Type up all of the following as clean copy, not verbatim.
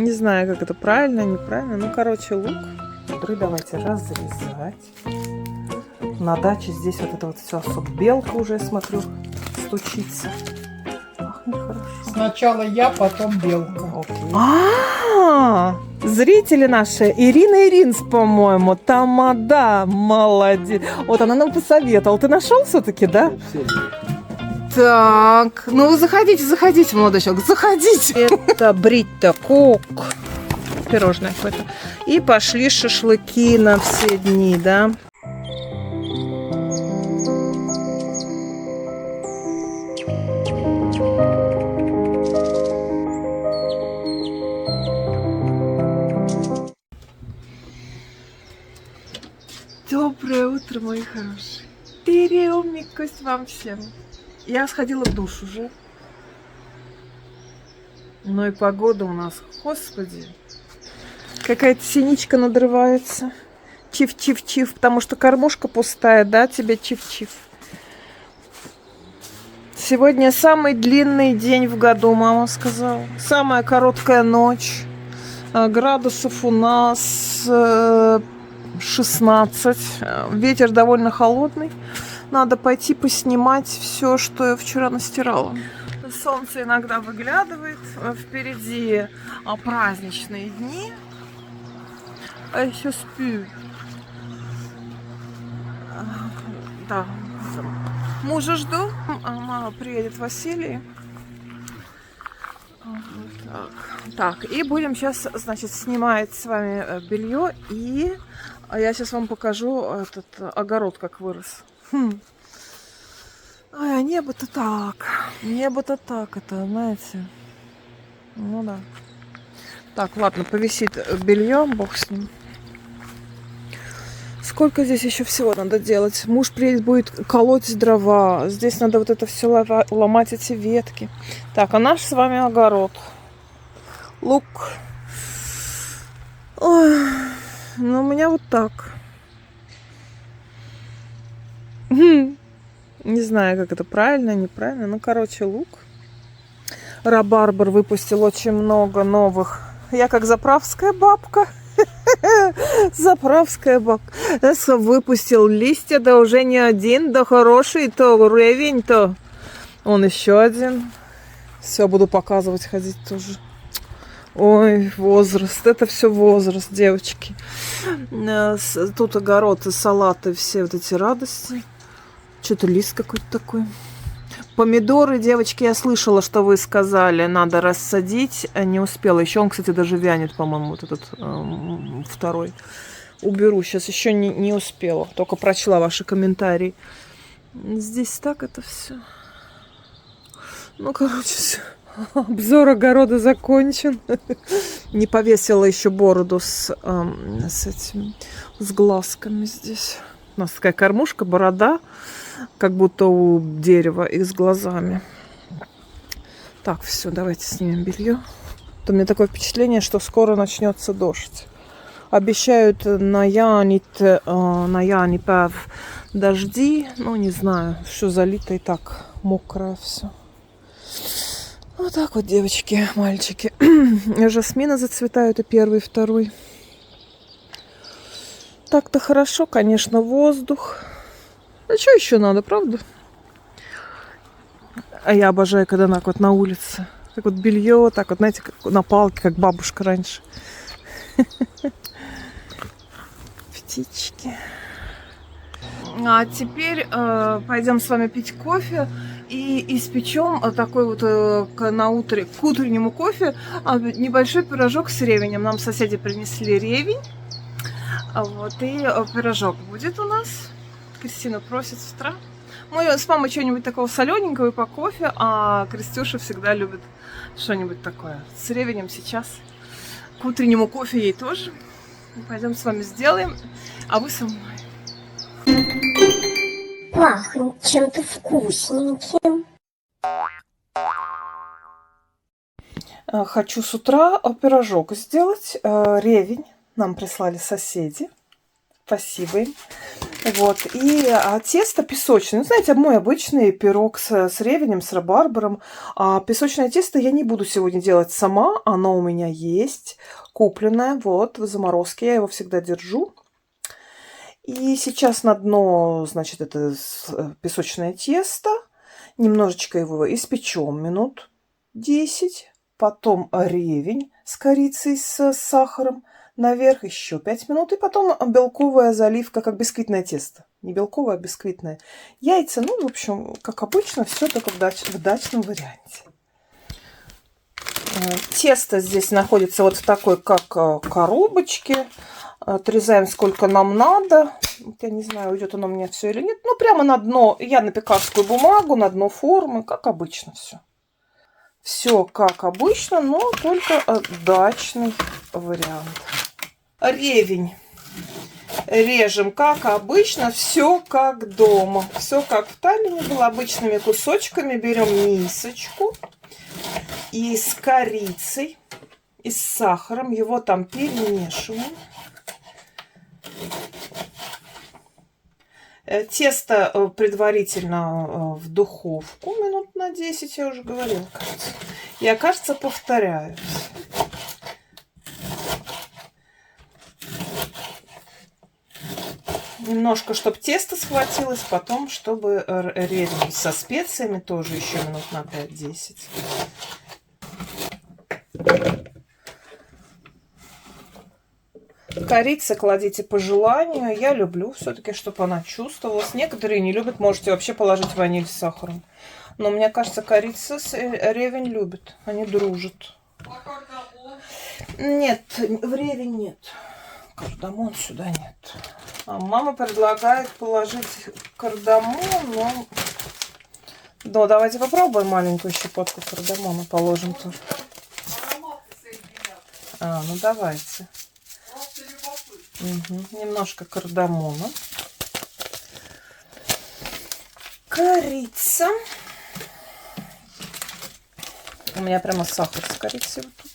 Не знаю, как это правильно, неправильно. Ну, короче, лук. Давайте разрезать. На даче здесь вот это вот все особо белка уже, я смотрю, стучится. Ах, нехорошо. Сначала я, потом белка. Окей. Зрители наши, Ирина Иринс, по-моему, тамада, молодец. Вот она нам посоветовала. Ты нашел все-таки, да? Так, ну заходите, заходите, молодой человек, заходите. Это Бритта Кок, пирожное какое-то. И пошли шашлыки на все дни, да? Доброе утро, мои хорошие. Приемникость вам всем. Я сходила в душ уже. Ну и погода у нас, господи. Какая-то синичка надрывается. Чиф-чиф-чиф, потому что кормушка пустая, да, тебе чиф-чиф. Сегодня самый длинный день в году, мама сказала. Самая короткая ночь. Градусов у нас 16. Ветер довольно холодный. Надо пойти поснимать все, что я вчера настирала. Солнце иногда выглядывает. Впереди праздничные дни. А я еще сплю. Да. Мужа жду. Мама приедет Василий. Так, и будем сейчас, значит, снимать с вами белье. И я сейчас вам покажу этот огород, как вырос. Ай, небо-то так. Небо-то так, это, знаете. Ну да. Так, ладно, повисит белье, бог с ним. Сколько здесь еще всего надо делать? Муж приедет, будет колоть дрова. Здесь надо вот это все ломать, эти ветки. Так, а наш с вами огород. Лук. Ой, ну, у меня вот так. Не знаю, как это правильно, неправильно. Ну, короче, лук. Рабарбар выпустил очень много новых. Я как заправская бабка. Заправская бабка. Выпустил листья, да уже не один, да хороший, то ревень, то он еще один. Все, буду показывать, ходить тоже. Ой, возраст. Это все возраст, девочки. Тут огород и салаты, все вот эти радости. Что-то лист какой-то такой. Помидоры, девочки, я слышала, что вы сказали, надо рассадить. Не успела. Еще он, кстати, даже вянет, по-моему, вот этот второй. Уберу. Сейчас еще не успела. Только прочла ваши комментарии. Здесь так это все. Ну, короче, обзор огорода закончен. Не повесила еще бороду с этим, с глазками здесь. У нас такая кормушка, борода, как будто у дерева, и с глазами. Так, все, давайте снимем белье. У меня такое впечатление, что скоро начнется дождь. Обещают на Яни Пав дожди. Ну, не знаю, все залито и так мокрое все. Вот так вот, девочки, мальчики. Жасмины зацветают, и первый, и второй. Так-то хорошо, конечно, воздух. А что еще надо, правда? А я обожаю, когда так вот на улице. Так вот белье, так вот, знаете, как на палке, как бабушка раньше. Птички. А теперь пойдем с вами пить кофе и испечем такой вот к утреннему кофе небольшой пирожок с ревенем. Нам соседи принесли ревень. Вот, и пирожок будет у нас. Кристина просит с утра. Мы с мамой что-нибудь такого солененького и по кофе, а Кристюша всегда любит что-нибудь такое. С ревенем сейчас. К утреннему кофе ей тоже. Пойдем с вами сделаем. А вы со мной. Пахнет чем-то вкусненьким. Хочу с утра пирожок сделать. Ревень нам прислали соседи. Спасибо им. Вот, и тесто песочное. Ну, знаете, мой обычный пирог с ревенем, с рабарбаром. А песочное тесто я не буду сегодня делать сама. Оно у меня есть, купленное, вот, в заморозке. Я его всегда держу. И сейчас на дно, значит, это песочное тесто. Немножечко его испечем минут 10. Потом ревень с корицей, с сахаром. Наверх еще 5 минут. И потом белковая заливка, как бисквитное тесто. Не белковое, а бисквитное. Яйца, ну, в общем, как обычно, все только в дачном варианте. Тесто здесь находится вот в такой, как коробочке. Отрезаем сколько нам надо. Я не знаю, уйдет оно у меня все или нет. Ну, прямо на дно. Я на пекарскую бумагу, на дно формы. Как обычно все. Все как обычно, но только дачный вариант. Ревень режем как обычно. Все как дома. Все как в Таллине было. Обычными кусочками берем мисочку. И с корицей, и с сахаром его там перемешиваем. Тесто предварительно в духовку минут на 10, я уже говорила, кажется. Я, кажется, повторяюсь. Немножко, чтобы тесто схватилось, потом, чтобы ревень со специями тоже еще минут на 5-10. Корица кладите по желанию. Я люблю все-таки, чтобы она чувствовалась. Некоторые не любят. Можете вообще положить ваниль с сахаром. Но мне кажется, корица с ревень любят. Они дружат. Нет, в ревень нет. Кардамон сюда нет. А мама предлагает положить кардамон, но... Да, давайте попробуем маленькую щепотку кардамона. Положим тоже. Ну давайте. Угу. Немножко кардамона. Корица. У меня прямо сахар с корицей вот тут.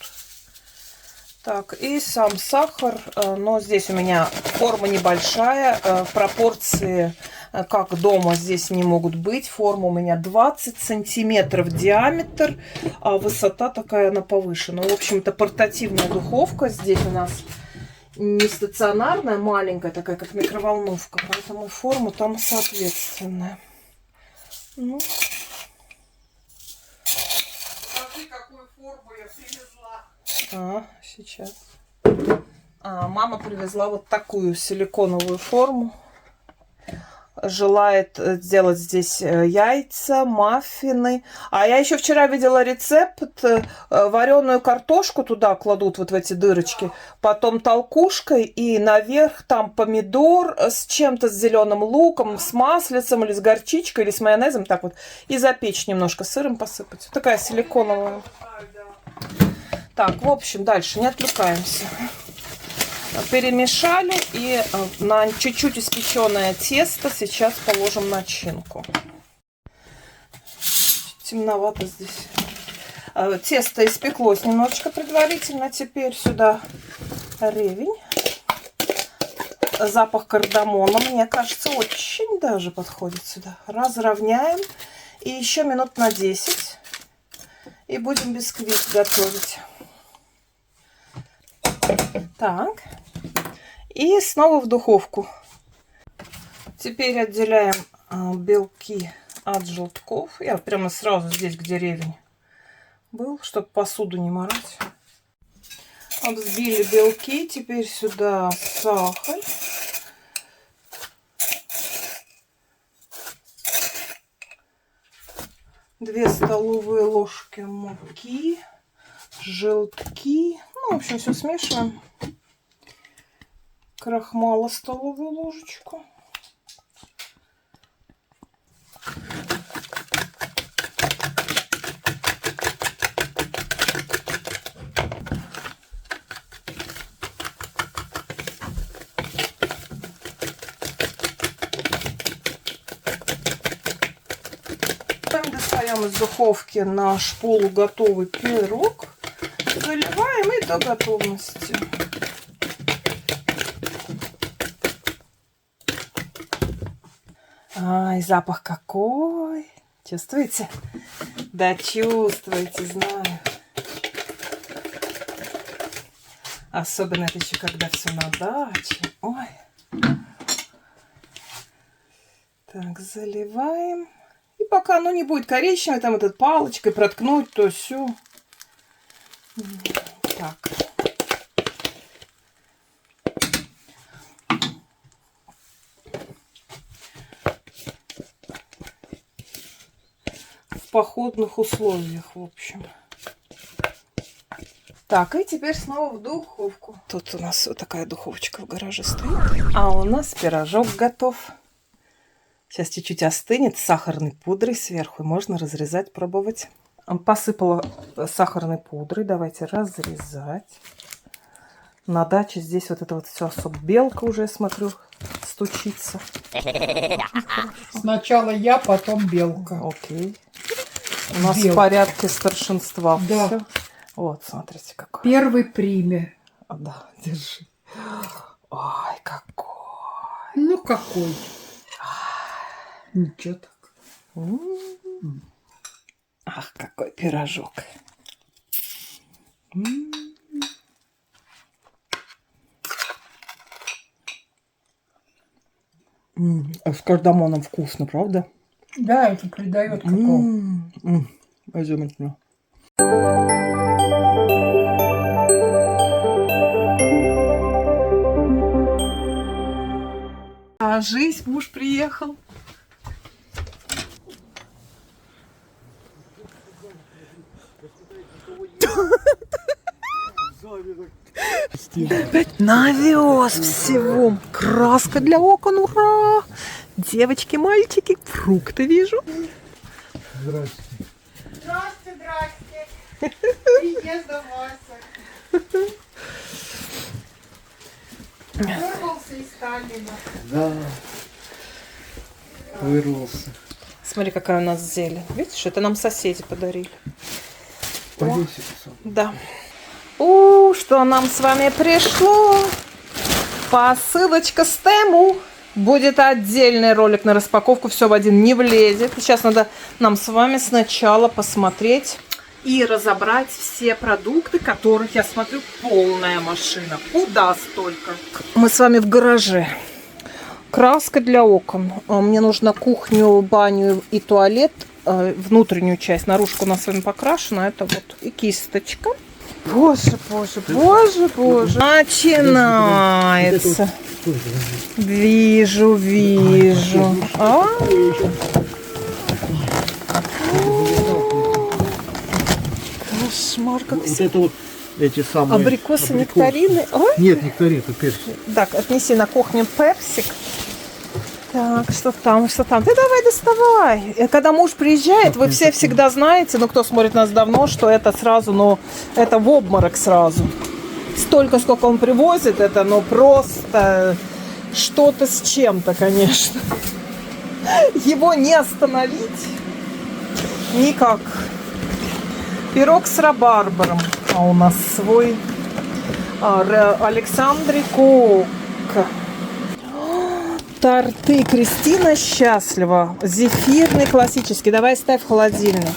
Так, и сам сахар. Но здесь у меня форма небольшая. Пропорции, как дома, здесь не могут быть. Форма у меня 20 сантиметров диаметр. А высота такая, она повышена. В общем-то, портативная духовка. Здесь у нас не стационарная, маленькая, такая, как микроволновка. Поэтому форма там соответственная. Ну. Скажи, какую форму я привезла. Сейчас. Мама привезла вот такую силиконовую форму. Желает сделать здесь яйца, маффины. А я еще вчера видела рецепт. Вареную картошку туда кладут вот в эти дырочки. Потом толкушкой и наверх там помидор с чем-то, с зеленым луком, с маслицем или с горчичкой или с майонезом. Так вот. И запечь немножко, сыром посыпать. Такая силиконовая. Так, в общем, дальше не отвлекаемся. Перемешали и на чуть-чуть испеченное тесто сейчас положим начинку. Темновато здесь. Тесто испеклось немножечко предварительно. Теперь сюда ревень. Запах кардамона, мне кажется, очень даже подходит сюда. Разровняем. И еще минут на 10. И будем бисквит готовить. Так. И снова в духовку. Теперь отделяем белки от желтков. Я прямо сразу здесь, где ревень был, чтобы посуду не морать. Взбили белки. Теперь сюда сахар. Две столовые ложки муки. Желтки. Ну, в общем, все смешиваем. Крахмала столовую ложечку. Достаем из духовки наш полуготовый пирог. Заливаем и до готовности. Ай, запах какой! Чувствуете? Да, чувствуете, знаю. Особенно это еще когда все на даче. Ой. Так, заливаем. И пока оно не будет коричневое, там этот палочкой проткнуть, то все. Так. В походных условиях, в общем. Так, и теперь снова в духовку. Тут у нас вот такая духовочка в гараже стоит. А у нас пирожок готов. Сейчас чуть-чуть остынет, с сахарной пудрой сверху. И можно разрезать, пробовать. Посыпала сахарной пудрой. Давайте разрезать. На даче здесь вот это вот все особо белка уже, я смотрю, стучится. Сначала я, потом белка. Окей. У нас Белка. в порядке старшинства. Да. Всё. Вот, смотрите, какой. Первый приме. Да, держи. Ой, какой. Ну какой? Ничего так. Ах, какой пирожок. А с кардамоном вкусно, правда? Да, это придает какого. Изумительно. А жизнь, муж приехал. Опять навез всего. Краска для окон, ура! Девочки, мальчики, фрукты вижу. Здрасте, здрасте. Приезда Вася. Вырвался из Сталина. Да, вырвался. Смотри, какая у нас зелень. Видишь, это нам соседи подарили. Повесился. Да. Что нам с вами пришло? Посылочка с Тему. Будет отдельный ролик на распаковку, все в один не влезет. Сейчас надо нам с вами сначала посмотреть и разобрать все продукты, которых, я смотрю, полная машина. Куда столько? Мы с вами в гараже. Краска для окон. Мне нужно кухню, баню и туалет. Внутреннюю часть. Наружку у нас с вами покрашена. Это вот и кисточка. Боже, боже, боже, боже. Начинается. Вижу, вижу. Кошмар, как Вот это вот эти самые... абрикосы, нектарины. Нет, нектарин, это персик. Так, отнеси на кухню персик. Так, что там, что там? Ты давай доставай. И когда муж приезжает, вы все всегда знаете, ну, кто смотрит нас давно, что это сразу, ну, это в обморок сразу. Столько, сколько он привозит, это, ну, просто что-то с чем-то, конечно. Его не остановить никак. Пирог с рабарбаром. А у нас свой Александрикок. Торты Кристина счастлива. Зефирный классический. Давай ставь в холодильник.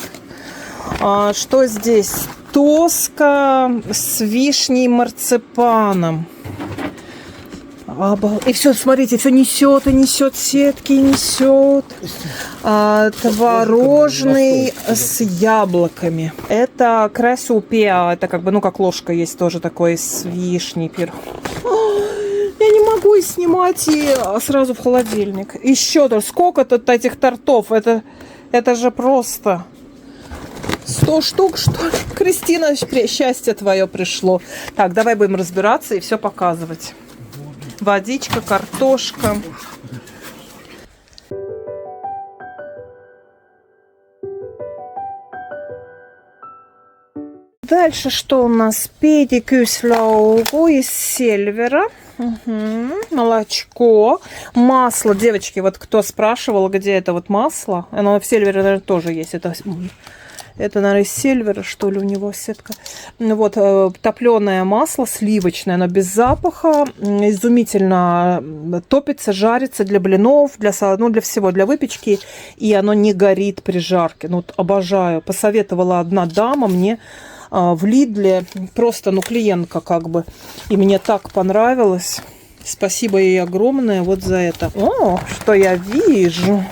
Что здесь? Тоска с вишней и марципаном. И все, смотрите, все несет и несет, сетки несет. Творожный с яблоками. Это красиупеа. Это как бы, ну, как ложка есть тоже такой с вишней пирог. Я не могу и снимать и сразу в холодильник. Еще-то сколько тут этих тортов? Это же просто 100 штук, что ли? Кристина, счастье твое пришло. Так, давай будем разбираться и все показывать. Водичка, картошка. Дальше что у нас? Педикюслаугу из сельвера. Угу. Молочко. Масло. Девочки, вот кто спрашивал, где это вот масло. Оно в сельвере, наверное, тоже есть. Это Это, наверное, из Сильвера, что ли, у него сетка. Ну вот, топленое масло сливочное, оно без запаха, изумительно топится, жарится для блинов, для салата, ну, для всего, для выпечки, и оно не горит при жарке. Ну, вот обожаю. Посоветовала одна дама мне в Лидле, просто, ну, клиентка как бы, и мне так понравилось. Спасибо ей огромное вот за это. О, что я вижу.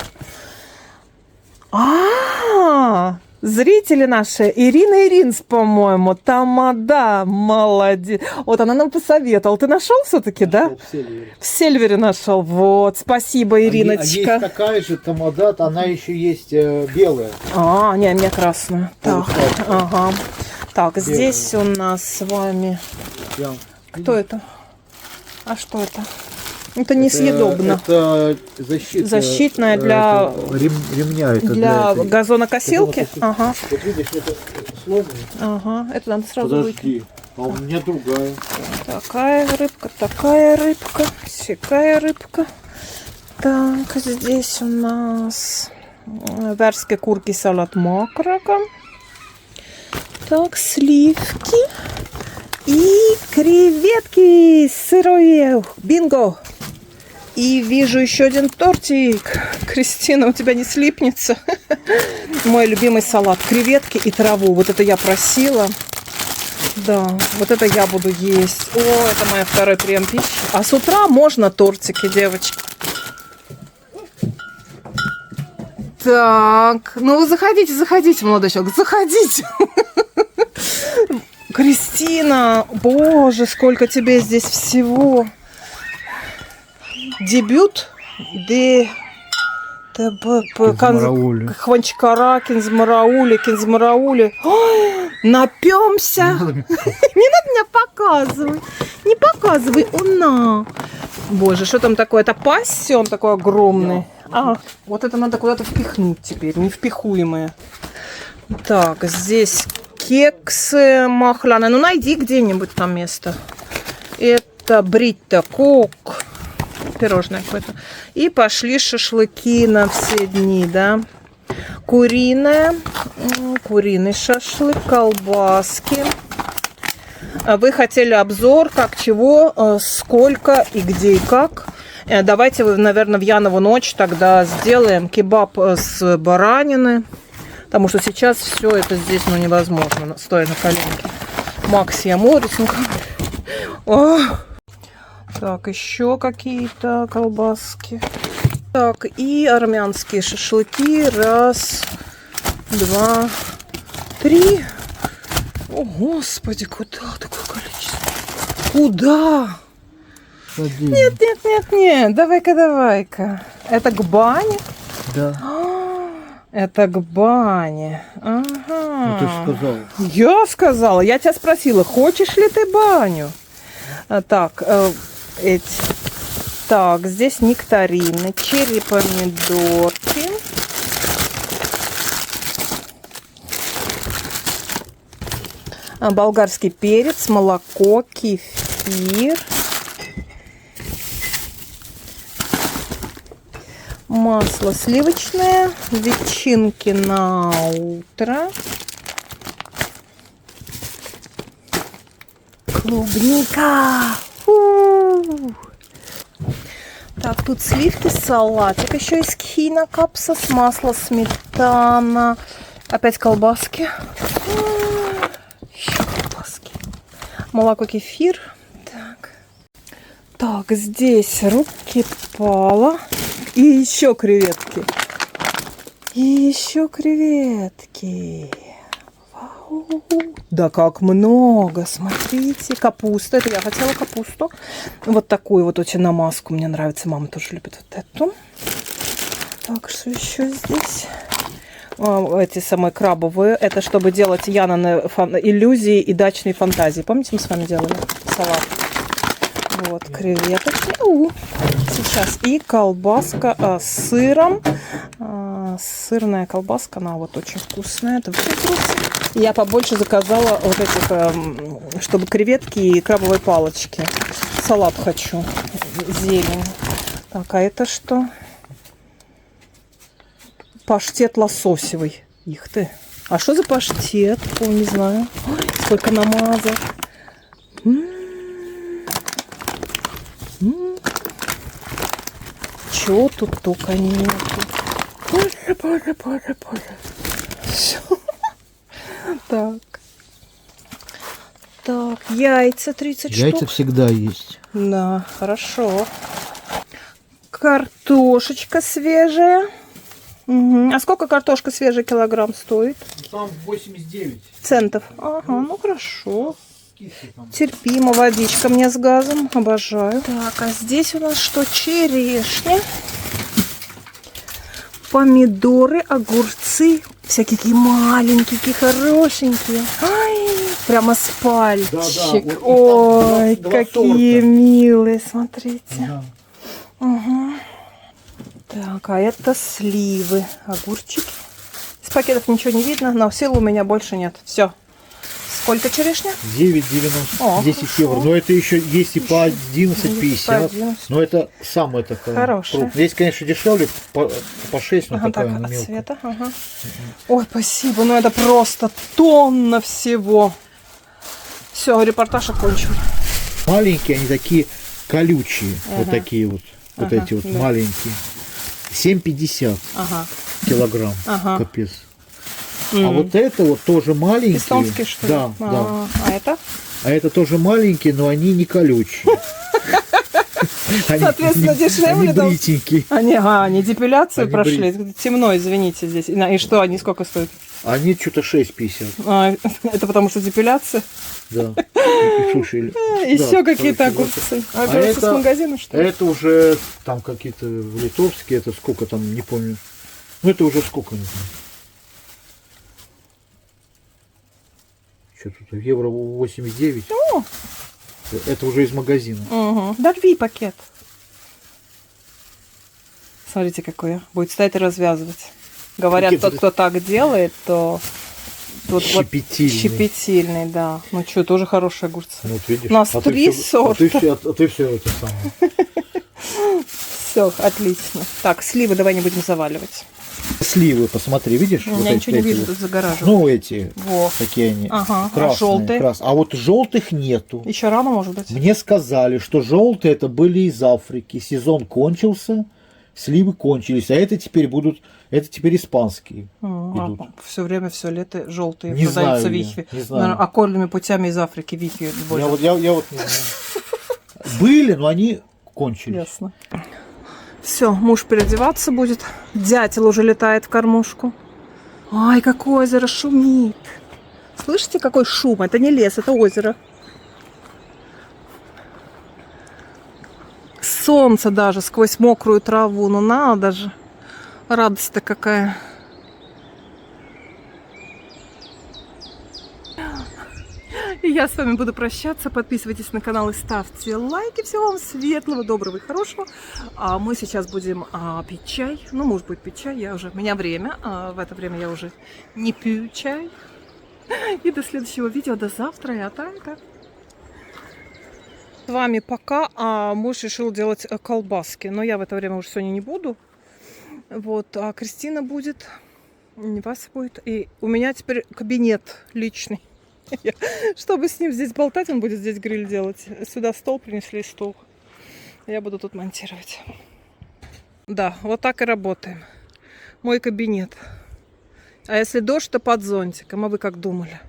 Зрители наши, Ирина Иринс, по-моему, тамада, молодец. Вот она нам посоветовала. Ты нашел все-таки, да? В Сильвере. В Сильвере нашел. Вот, спасибо, Ириночка. Есть такая же тамадат, она еще есть белая. Не, у меня красная. Так, ага. Так, Белая. здесь у нас с вами... Кто это? А что это? Это несъедобно. Это Защитная для... ремня. Это для этой- газонокосилки? Ага. Вот видишь, это сложно. Ага. Это надо сразу выкинуть. Подожди, а у меня другая. Такая рыбка, сякая рыбка. Так, здесь у нас вärske курки, салат макрока. Так, сливки и креветки сырое. Бинго! И вижу еще один тортик. Кристина, у тебя не слипнется. Мой любимый салат. Креветки и траву. Вот это я просила. Да, вот это я буду есть. О, это моя второй прием пищи. А с утра можно тортики, девочки. Так, ну вы заходите, молодой человек, заходите. Кристина, боже, сколько тебе здесь всего. Дебют де Кинзмараули. Хванчкара, кинзмараули. Ой, напьемся. Не надо меня показывать. Не показывай, она. Боже, что там такое? Это пасси, он такой огромный. Вот это надо куда-то впихнуть теперь, невпихуемое. Так, здесь кексы махляные. Ну, найди где-нибудь там место. Это бритта кок. Пирожное какое-то. И пошли шашлыки на все дни, да. Куриный шашлык, колбаски. Вы хотели обзор, как, чего, сколько и где и как. Давайте, наверное, в Янову ночь тогда сделаем кебаб с баранины. Потому что сейчас все это здесь, ну, невозможно, стоя на коленке. Макс, я Морис, ну так, еще какие-то колбаски. Так, и армянские шашлыки. Раз, два, три. О, Господи, куда такое количество? Куда? Нет. Давай-ка. Это к бане? Да. Это к бане. Ага. Ну ты же сказала. Я сказала. Я тебя спросила, хочешь ли ты баню? Так, Так, здесь нектарины, черри, помидорки. Болгарский перец, молоко, кефир. Масло сливочное, ветчинки на утро. Клубника. Так, тут сливки, салатик. Еще есть кхина, капсас, масло, сметана. Опять колбаски. Еще колбаски. Молоко, кефир. Так, здесь руки пала. И еще креветки. Вау. Да как много, смотрите. Капуста, это я хотела капусту. Вот такую вот очень намазку, мне нравится. Мама тоже любит вот эту. Так, что еще здесь? Эти самые крабовые. Это чтобы делать Янины иллюзии и дачные фантазии. Помните, мы с вами делали салат? Вот, креветочки. Сейчас. И колбаска с сыром. Сырная колбаска, она вот очень вкусная. Это я побольше заказала вот этих, чтобы креветки и крабовые палочки. Салат хочу. Зелень. Так, а это что? Паштет лососевый. Их ты. А что за паштет? О, не знаю. Ой, сколько намазок. Чё тут только нету. Боже. Всё. Так. Так, яйца 30 Яйца штук. всегда есть. Да, хорошо. Картошечка свежая. Мгм. А сколько картошка свежая килограмм стоит? Там 89. Центов. Ага, ну хорошо. Скидки там. Терпимо. Водичка мне с газом. Обожаю. Так, а здесь у нас что? Черешня. Помидоры, огурцы. Всякие такие маленькие, какие хорошенькие. Ай, прямо с пальчик. Да-да, вот Ой, два какие сорта. милые, смотрите. Да. Угу. Так, а это сливы, огурчики. Из пакетов ничего не видно, но сил у меня больше нет. Все. Сколько черешня? 9,90. О, 10 хорошо. евро. Но это еще есть и по 11,50. 11. Но это самая такая. Хорошая. крупная. Здесь, конечно, дешевле по 6, но Ага, такая так, она от мелкая. цвета. Ага. Ой, спасибо, ну это просто тонна всего. Все, репортаж окончен. Маленькие, они такие колючие. Вот Ага. такие вот. Вот Ага, эти вот да. маленькие. 7,50 Ага. килограмм. Ага. Капец. А вот это вот тоже маленькие. Пистонские, что ли? Да, да. А это? А это тоже маленькие, но они не колючие. Они Соответственно, дешевле, Они да? бритенькие. Они депиляцию Они прошли. Темно, извините, здесь. И что, они сколько стоят? Они что-то 6,50. Это потому что депиляция? Да. И сушили. И Да, все какие-то короче, вот огурцы. А А это с это- магазина, что ли? Это уже там какие-то литовские, это сколько там, не помню. Ну это уже сколько, не знаю. Что тут, евро 89. О! Это уже из магазина. Угу. Дорви пакет. Смотрите, какой. Будет стоять и развязывать. Говорят, Пакет тот, это- кто так делает, то тут Щепетильный. вот щепетильный, да. Ну что, тоже хорошие огурцы. Ну, вот видишь. У нас а ты 3 всё- сорта. А ты все это самое. Все, отлично. Так, сливы давай не будем заваливать. Сливы, посмотри, видишь? Я вот ничего не эти вижу, вот. тут загораживаю. Ну, эти, Во. какие они. Ага, а Красные, желтые? А вот желтых нету. Еще рано, может быть? Мне сказали, что желтые это были из Африки. Сезон кончился, сливы кончились, а это теперь испанские идут. Все время, все лето желтые Не продаются знаю я, вихи. не знаю. Наверное, окольными путями из Африки вихи Я возят. вот не знаю. Были, но они кончились. Ясно. Все, муж переодеваться будет. Дятел уже летает в кормушку. Ай, какое озеро шумит. Слышите, какой шум? Это не лес, это озеро. Солнце даже сквозь мокрую траву. Ну надо же. Радость-то какая. И я с вами буду прощаться. Подписывайтесь на канал и ставьте лайки. Всего вам светлого, доброго и хорошего. А мы сейчас будем пить чай. Ну, муж будет пить чай. У меня время. В это время я уже не пью чай. И до следующего видео. До завтра. И атака. С вами пока. А муж решил делать колбаски. Но я в это время уже сегодня не буду. Вот. А Кристина будет. Вася будет. И у меня теперь кабинет личный. Чтобы с ним здесь болтать, он будет здесь гриль делать. Сюда стол принесли, стул. Я буду тут монтировать. Да, вот так и работаем. Мой кабинет. А если дождь, то под зонтиком. А вы как думали?